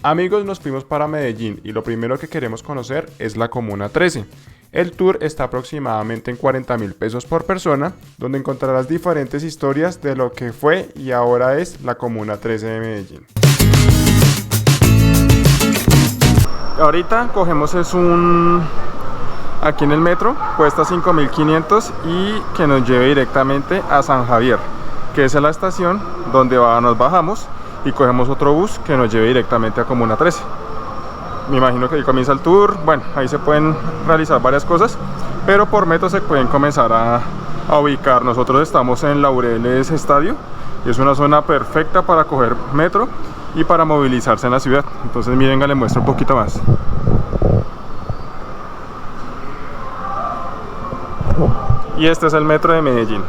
Amigos, nos fuimos para Medellín y lo primero que queremos conocer es la Comuna 13. El tour está aproximadamente en 40.000 pesos por persona, donde encontrarás diferentes historias de lo que fue y ahora es la Comuna 13 de Medellín. Ahorita cogemos aquí en el metro, cuesta 5.500 y que nos lleve directamente a San Javier, que es la estación donde nos bajamos y cogemos otro bus que nos lleve directamente a Comuna 13. Me imagino que ahí comienza el tour. Bueno, ahí se pueden realizar varias cosas, pero por metro se pueden comenzar a ubicar. Nosotros estamos en Laureles Estadio y es una zona perfecta para coger metro y para movilizarse en la ciudad. Entonces miren, les muestro un poquito más. Y este es el metro de Medellín.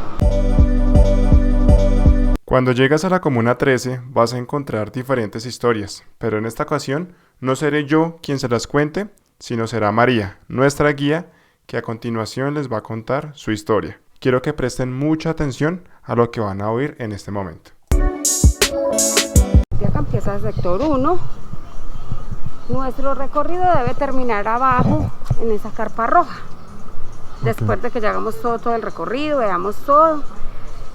Cuando llegas a la Comuna 13 vas a encontrar diferentes historias, pero en esta ocasión no seré yo quien se las cuente, sino será María, nuestra guía, que a continuación les va a contar su historia. Quiero que presten mucha atención a lo que van a oír en este momento. Acá empieza el sector 1. Nuestro recorrido debe terminar abajo en esa carpa roja. Después de que ya hagamos todo el recorrido, veamos todo,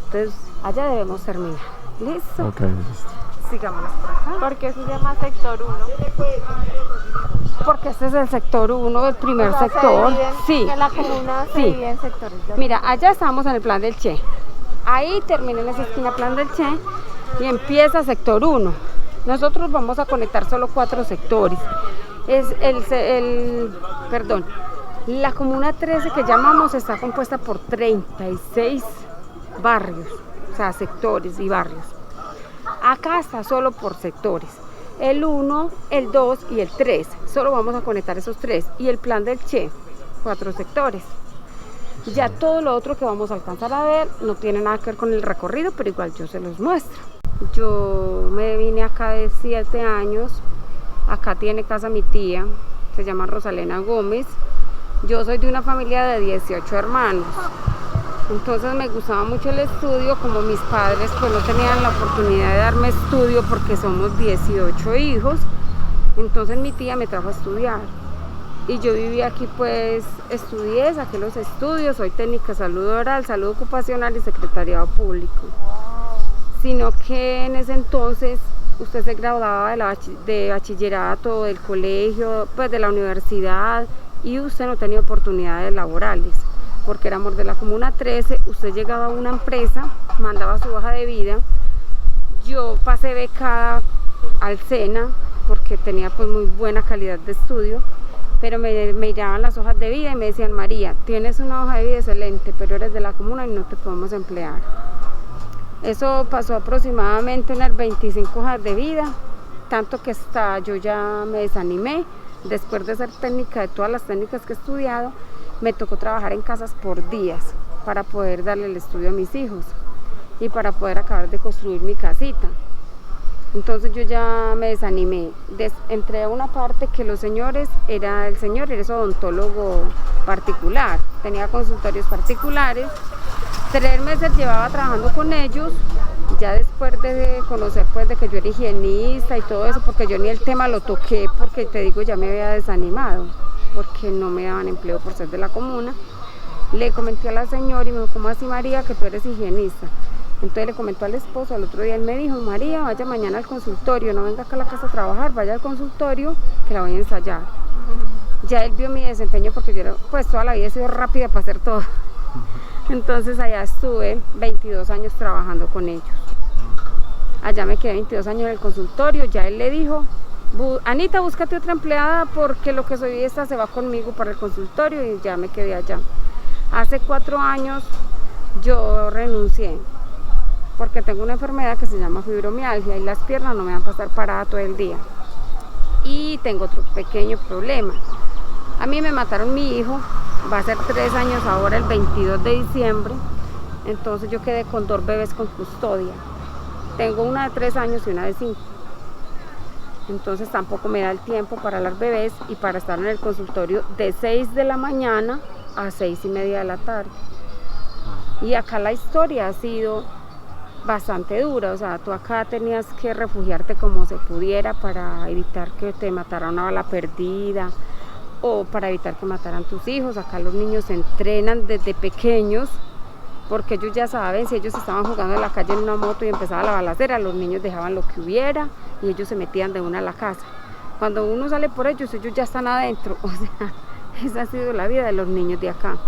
entonces allá debemos terminar. ¿Listo? Ok, listo. Sigámonos por acá. ¿Por qué se llama sector 1? Porque este es el sector 1, el primer sector. Sí. En la comuna se divide en sectores. Mira, allá estamos en el plan del Che. Ahí termina en esa esquina plan del Che y empieza sector 1. Nosotros vamos a conectar solo 4 sectores. Es la Comuna 13 que llamamos está compuesta por 36 barrios, o sea, sectores y barrios. Acá está solo por sectores, el 1, el 2 y el 3, solo vamos a conectar esos 3, y el plan del Che, 4 sectores. Ya todo lo otro que vamos a alcanzar a ver no tiene nada que ver con el recorrido, pero igual yo se los muestro. Yo me vine acá de 7 años, acá tiene casa mi tía, se llama Rosalena Gómez. Yo soy de una familia de 18 hermanos. Entonces me gustaba mucho el estudio, como mis padres pues no tenían la oportunidad de darme estudio porque somos 18 hijos, entonces mi tía me trajo a estudiar y yo viví aquí, pues estudié, saqué los estudios, soy técnica de salud oral, salud ocupacional y secretariado público. Sino que en ese entonces usted se graduaba de bachillerato, del colegio, pues de la universidad, y usted no tenía oportunidades laborales. Porque éramos de la Comuna 13, usted llegaba a una empresa, mandaba su hoja de vida, yo pasé becada al SENA, porque tenía pues muy buena calidad de estudio, pero me miraban las hojas de vida y me decían: María, tienes una hoja de vida excelente, pero eres de la comuna y no te podemos emplear. Eso pasó aproximadamente unas 25 hojas de vida, tanto que hasta yo ya me desanimé. Después de ser técnica de todas las técnicas que he estudiado, me tocó trabajar en casas por días para poder darle el estudio a mis hijos y para poder acabar de construir mi casita. Entonces yo ya me desanimé. Entré a una parte que el señor era odontólogo particular, tenía consultorios particulares. 3 meses llevaba trabajando con ellos. Ya después de conocer pues de que yo era higienista y todo eso, porque yo ni el tema lo toqué, porque te digo, ya me había desanimado, porque no me daban empleo por ser de la comuna. Le comenté a la señora y me dijo: ¿cómo así, María, que tú eres higienista? Entonces le comentó al esposo. Al otro día él me dijo: María, vaya mañana al consultorio, no venga acá a la casa a trabajar, vaya al consultorio que la voy a ensayar. Ya él vio mi desempeño, porque yo pues toda la vida he sido rápida para hacer todo. Entonces allá estuve 22 años trabajando con ellos. Allá me quedé 22 años en el consultorio. Ya él le dijo: Anita, búscate otra empleada porque lo que soy esta se va conmigo para el consultorio, y ya me quedé allá. Hace 4 años yo renuncié porque tengo una enfermedad que se llama fibromialgia y las piernas no me van a pasar parada todo el día. Y tengo otro pequeño problema. A mí me mataron mi hijo, va a ser 3 años ahora, el 22 de diciembre. Entonces yo quedé con 2 bebés con custodia. Tengo una de 3 años y una de 5. Entonces tampoco me da el tiempo para las bebés y para estar en el consultorio de 6 de la mañana a 6:30 de la tarde. Y acá la historia ha sido bastante dura, o sea, tú acá tenías que refugiarte como se pudiera para evitar que te matara una bala perdida o para evitar que mataran tus hijos. Acá los niños se entrenan desde pequeños porque ellos ya saben, si ellos estaban jugando en la calle en una moto y empezaba la balacera, los niños dejaban lo que hubiera y ellos se metían de una a la casa. Cuando uno sale por ellos ya están adentro, o sea, esa ha sido la vida de los niños de acá.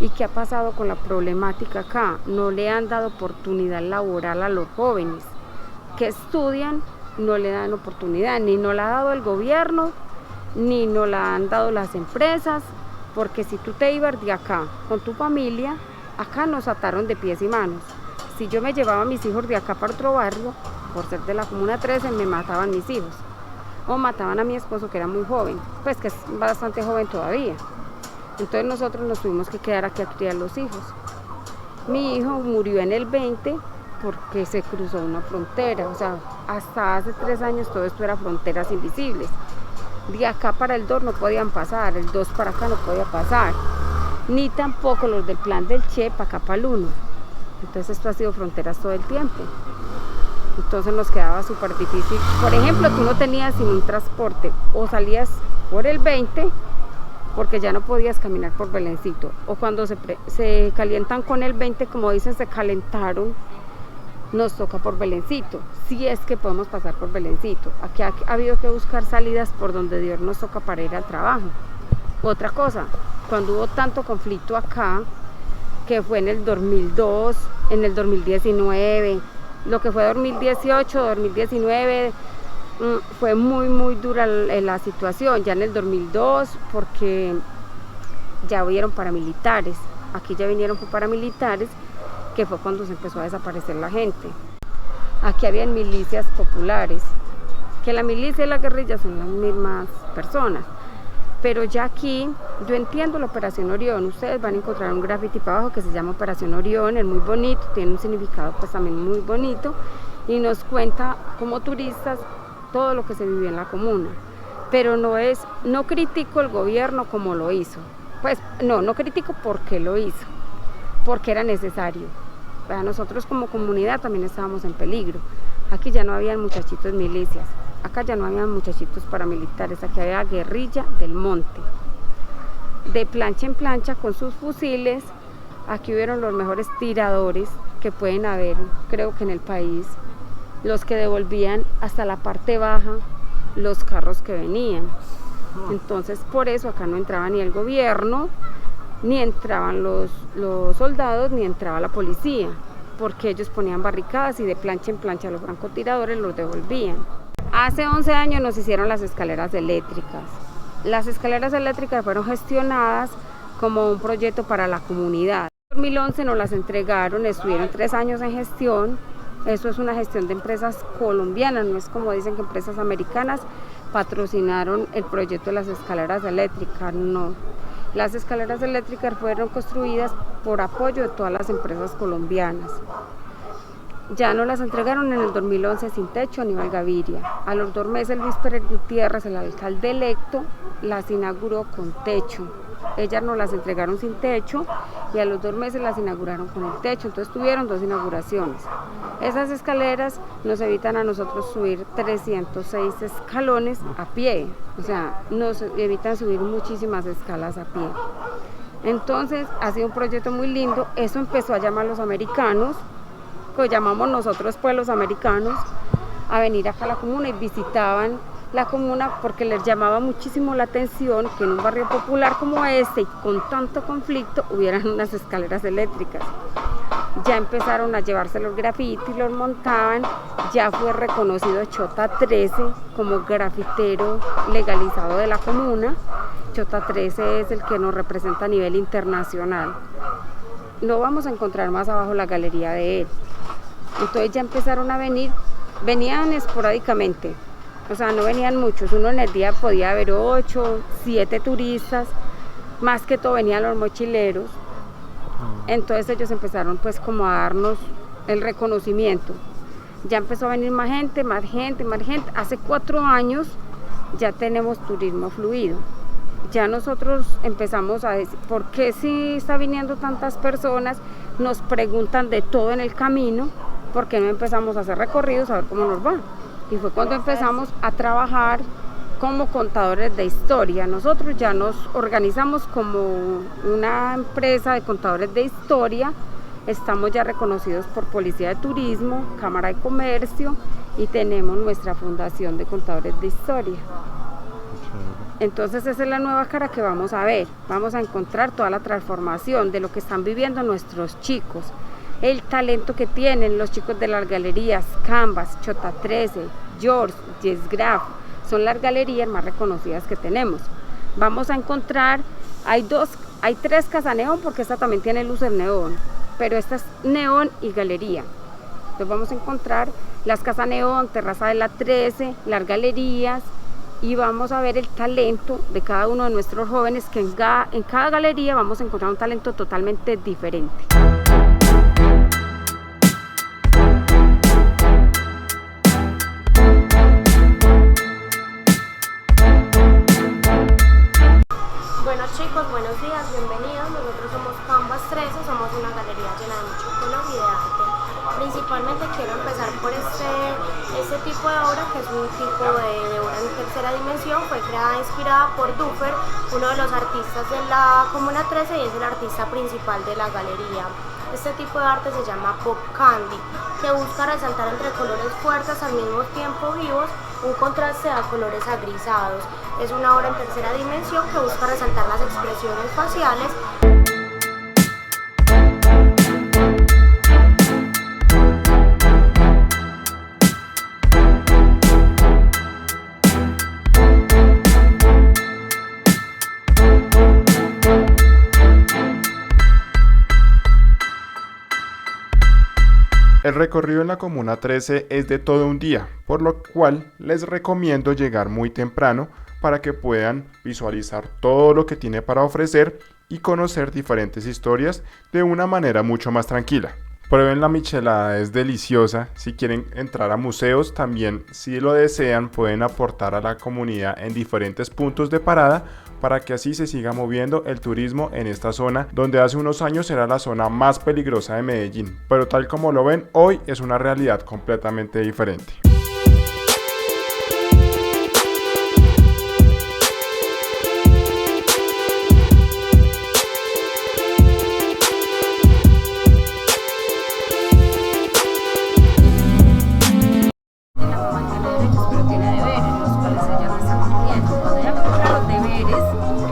¿Y qué ha pasado con la problemática acá? No le han dado oportunidad laboral a los jóvenes que estudian, no le dan oportunidad, ni no la ha dado el gobierno, ni no la han dado las empresas, porque si tú te ibas de acá con tu familia, acá nos ataron de pies y manos. Si yo me llevaba a mis hijos de acá para otro barrio, por ser de la Comuna 13, me mataban mis hijos. O mataban a mi esposo, que era muy joven, pues que es bastante joven todavía. Entonces nosotros nos tuvimos que quedar aquí a criar los hijos. Mi hijo murió en el 20 porque se cruzó una frontera, o sea, hasta hace 3 años todo esto era fronteras invisibles. De acá para el 2 no podían pasar, el 2 para acá no podía pasar, ni tampoco los del plan del Che para acá para el 1. Entonces esto ha sido fronteras todo el tiempo. Entonces nos quedaba súper difícil. Por ejemplo, tú no tenías sin un transporte, o salías por el 20 porque ya no podías caminar por Belencito, o cuando se calientan con el 20, como dicen, se calentaron, nos toca por Belencito, si es que podemos pasar por Belencito. Aquí ha habido que buscar salidas por donde Dios nos toca para ir al trabajo. Otra cosa, cuando hubo tanto conflicto acá, que fue en el 2002, en el 2019, lo que fue 2018, 2019, fue muy dura la situación, ya en el 2002, porque ya vinieron paramilitares, aquí ya vinieron paramilitares, que fue cuando se empezó a desaparecer la gente. Aquí habían milicias populares, que la milicia y la guerrilla son las mismas personas, pero ya aquí, yo entiendo la Operación Orión, ustedes van a encontrar un graffiti para abajo que se llama Operación Orión, es muy bonito, tiene un significado pues también muy bonito, y nos cuenta como turistas todo lo que se vivió en la comuna, pero no critico el gobierno como lo hizo, pues no critico porque lo hizo, porque era necesario. Para nosotros como comunidad también estábamos en peligro. Aquí ya no habían muchachitos milicias, acá ya no habían muchachitos paramilitares, aquí había guerrilla del monte, de plancha en plancha con sus fusiles. Aquí hubieron los mejores tiradores que pueden haber, creo que en el país, los que devolvían hasta la parte baja los carros que venían. Entonces por eso acá no entraba ni el gobierno, ni entraban los soldados, ni entraba la policía, porque ellos ponían barricadas y de plancha en plancha los francotiradores los devolvían. Hace 11 años nos hicieron las escaleras eléctricas. Las escaleras eléctricas fueron gestionadas como un proyecto para la comunidad. En 2011 nos las entregaron, estuvieron 3 años en gestión. Eso es una gestión de empresas colombianas, no es como dicen que empresas americanas patrocinaron el proyecto de las escaleras eléctricas, no. Las escaleras eléctricas fueron construidas por apoyo de todas las empresas colombianas. Ya nos las entregaron en el 2011 sin techo, Aníbal Gaviria. A los 2 meses Luis Pérez Gutiérrez, el alcalde electo, las inauguró con techo. Ellas nos las entregaron sin techo y a los 2 meses las inauguraron con el techo, entonces tuvieron 2 inauguraciones. Esas escaleras nos evitan a nosotros subir 306 escalones a pie, o sea, nos evitan subir muchísimas escalas a pie. Entonces ha sido un proyecto muy lindo, eso empezó a llamar a los americanos, que llamamos nosotros pueblos americanos, a venir acá a la comuna y visitaban la comuna porque les llamaba muchísimo la atención que en un barrio popular como este y con tanto conflicto hubieran unas escaleras eléctricas. Ya empezaron a llevarse los grafitis, los montaban, ya fue reconocido Chota 13 como grafitero legalizado de la comuna. Chota 13 es el que nos representa a nivel internacional. Lo vamos a encontrar más abajo la galería de él. Entonces ya empezaron a venir, venían esporádicamente, o sea, no venían muchos, uno en el día podía haber 8, 7 turistas, más que todo venían los mochileros. Entonces ellos empezaron pues como a darnos el reconocimiento. Ya empezó a venir más gente, más gente, más gente. Hace 4 años ya tenemos turismo fluido. Ya nosotros empezamos a decir, ¿por qué si está viniendo tantas personas? Nos preguntan de todo en el camino ¿por qué no empezamos a hacer recorridos a ver cómo nos va? Y fue cuando empezamos a trabajar como contadores de historia. Nosotros ya nos organizamos como una empresa de contadores de historia, estamos ya reconocidos por Policía de Turismo, Cámara de Comercio y tenemos nuestra fundación de contadores de historia. Entonces esa es la nueva cara que vamos a ver, vamos a encontrar toda la transformación de lo que están viviendo nuestros chicos, el talento que tienen los chicos de las galerías Canvas, Chota 13, George, Yes Graph, son las galerías más reconocidas que tenemos. Vamos a encontrar, hay 3 casas neón porque esta también tiene luces neón, pero esta es neón y galería. Entonces vamos a encontrar las casas neón, terraza de la 13, las galerías, y vamos a ver el talento de cada uno de nuestros jóvenes, que en cada galería vamos a encontrar un talento totalmente diferente. Bueno chicos, buenos días, bienvenidos. Nosotros somos Canvas 13, somos una galería llena de mucho color y de arte. Principalmente quiero empezar por este tipo de obra, que es un tipo de obra en tercera dimensión. Fue creada e inspirada por Duffer, uno de los artistas de la Comuna 13, y es el artista principal de la galería. Este tipo de arte se llama Pop Candy, que busca resaltar entre colores fuertes al mismo tiempo vivos un contraste a colores agrisados. Es una obra en tercera dimensión que busca resaltar las expresiones faciales. El recorrido en la Comuna 13 es de todo un día, por lo cual les recomiendo llegar muy temprano para que puedan visualizar todo lo que tiene para ofrecer y conocer diferentes historias de una manera mucho más tranquila. Prueben la michelada, es deliciosa. Si quieren entrar a museos, también, si lo desean, pueden aportar a la comunidad en diferentes puntos de parada para que así se siga moviendo el turismo en esta zona, donde hace unos años era la zona más peligrosa de Medellín, pero tal como lo ven hoy es una realidad completamente diferente.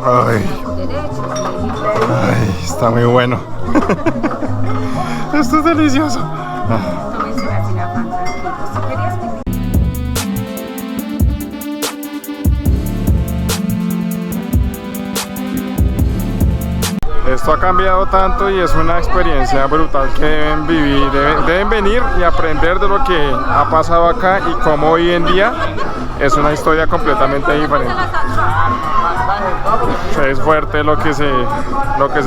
Ay, está muy bueno. Esto es delicioso. Esto ha cambiado tanto y es una experiencia brutal que deben vivir, deben venir y aprender de lo que ha pasado acá y cómo hoy en día es una historia completamente diferente. Es fuerte lo que se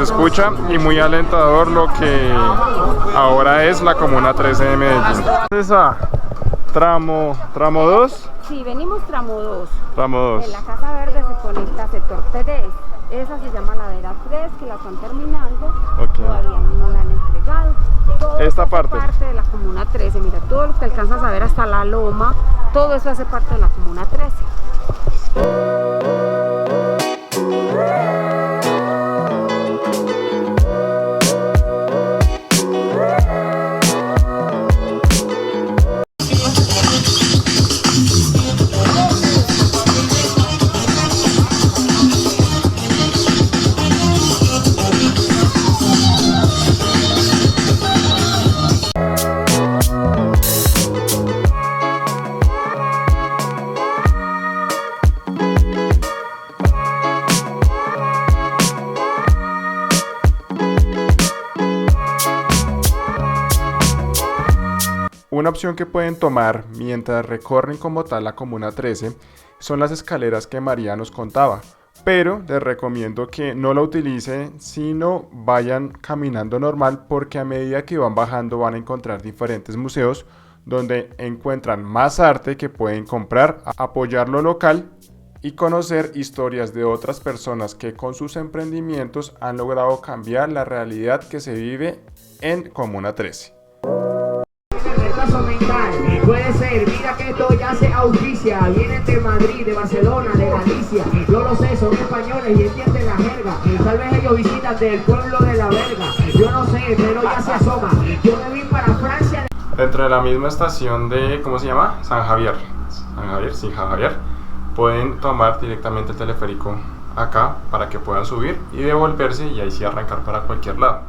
escucha y muy alentador lo que ahora es la Comuna 13 de Medellín. ¿Esa tramo 2? Sí, venimos tramo 2. Tramo 2. En la Casa Verde se conecta a sector 3. Esa se llama Ladera 3, que la están terminando. Okay. Todavía no la han entregado. Esta parte de la Comuna 13. Mira, todo lo que alcanzas a ver hasta la loma, todo eso hace parte de la Comuna 13. Una opción que pueden tomar mientras recorren como tal la Comuna 13 son las escaleras que María nos contaba, pero les recomiendo que no la utilicen, sino vayan caminando normal, porque a medida que van bajando van a encontrar diferentes museos donde encuentran más arte que pueden comprar, apoyar lo local y conocer historias de otras personas que con sus emprendimientos han logrado cambiar la realidad que se vive en Comuna 13. retraso mental. Puede ser, mira que esto ya se auspicia. Vienen de Madrid, de Barcelona, de Galicia. Yo lo sé, son españoles y entienden la jerga. Tal vez ellos visitan del pueblo de la verga. Yo no sé, pero ya se asoma. Yo me vine para Francia. Dentro de la misma estación de, ¿cómo se llama? San Javier, pueden tomar directamente el teleférico acá para que puedan subir y devolverse y ahí sí arrancar para cualquier lado.